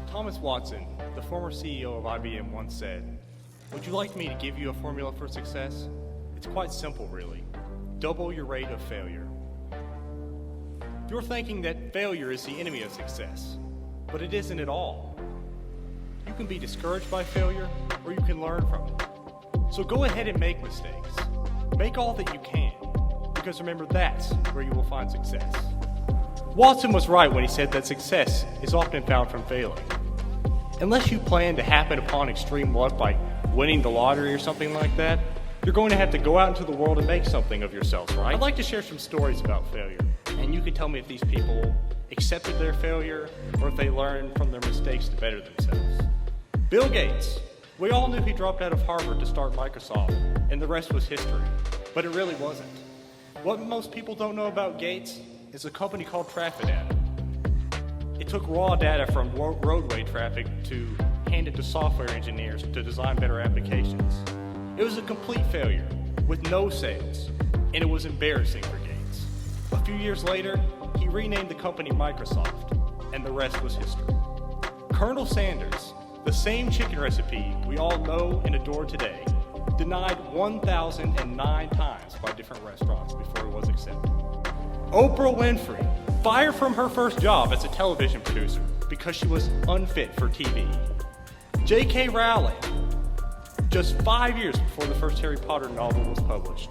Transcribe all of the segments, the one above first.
Thomas Watson, the former CEO of IBM, once said, "Would you like me to give you a formula for success? It's quite simple, really. Double your rate of failure." You're thinking that failure is the enemy of success, but it isn't at all. You can be discouraged by failure, or you can learn from it. So go ahead and make mistakes. Make all that you can, because remember, that's where you will find success. Watson was right when he said that success is often found from failing. Unless you plan to happen upon extreme luck by winning the lottery or something like that, you're going to have to go out into the world and make something of yourselves, right? I'd like to share some stories about failure, and you can tell me if these people accepted their failure or if they learned from their mistakes to better themselves. Bill Gates. We all knew he dropped out of Harvard to start Microsoft, and the rest was history. But it really wasn't. What most people don't know about Gates is a company called Trafidata. It took raw data from roadway traffic to hand it to software engineers to design better applications. It was a complete failure, with no sales, and it was embarrassing for Gates. A few years later, he renamed the company Microsoft, and the rest was history. Colonel Sanders, the same chicken recipe we all know and adore today, denied 1,009 times by different restaurants before it was accepted. Oprah Winfrey, fired from her first job as a television producer because she was unfit for TV. J.K. Rowling, just 5 years before the first Harry Potter novel was published,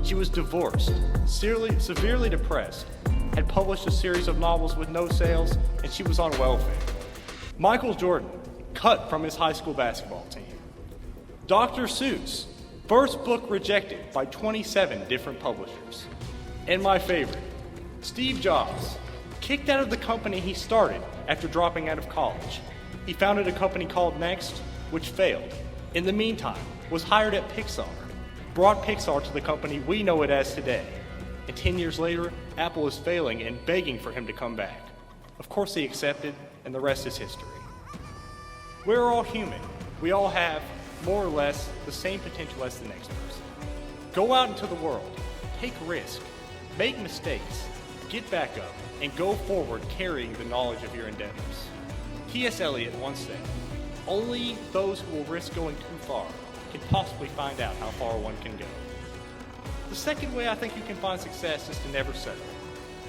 she was divorced, severely depressed, had published a series of novels with no sales, and she was on welfare. Michael Jordan, cut from his high school basketball team. Dr. Seuss, first book rejected by 27 different publishers. And my favorite, Steve Jobs, kicked out of the company he started after dropping out of college. He founded a company called Next, which failed. In the meantime, was hired at Pixar, brought Pixar to the company we know it as today. And 10 years later, Apple is failing and begging for him to come back. Of course he accepted, and the rest is history. We're all human. We all have, more or less, the same potential as the next person. Go out into the world, take risk, make mistakes, get back up, and go forward carrying the knowledge of your endeavors. T.S. Eliot once said, "Only those who will risk going too far can possibly find out how far one can go." The second way I think you can find success is to never settle.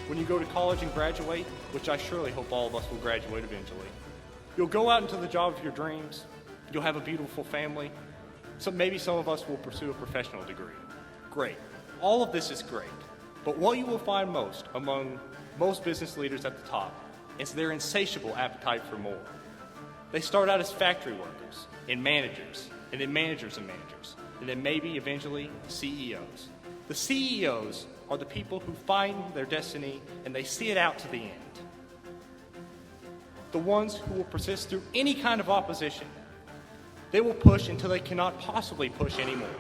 When you go to college and graduate, which I surely hope all of us will graduate eventually, you'll go out into the job of your dreams, you'll have a beautiful family, so maybe some of us will pursue a professional degree. Great. All of this is great. But what you will find most among most business leaders at the top is their insatiable appetite for more. They start out as factory workers and managers, and then managers and managers, and then maybe eventually CEOs. The CEOs are the people who find their destiny and they see it out to the end. The ones who will persist through any kind of opposition. They will push until they cannot possibly push anymore.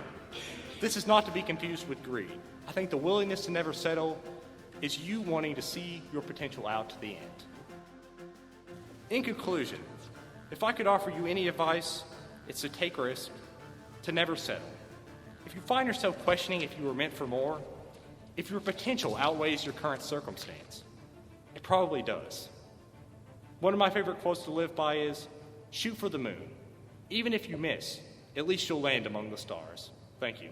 This is not to be confused with greed. I think the willingness to never settle is you wanting to see your potential out to the end. In conclusion, if I could offer you any advice, it's to take risk, to never settle. If you find yourself questioning if you were meant for more, if your potential outweighs your current circumstance, it probably does. One of my favorite quotes to live by is, "Shoot for the moon. Even if you miss, at least you'll land among the stars." Thank you.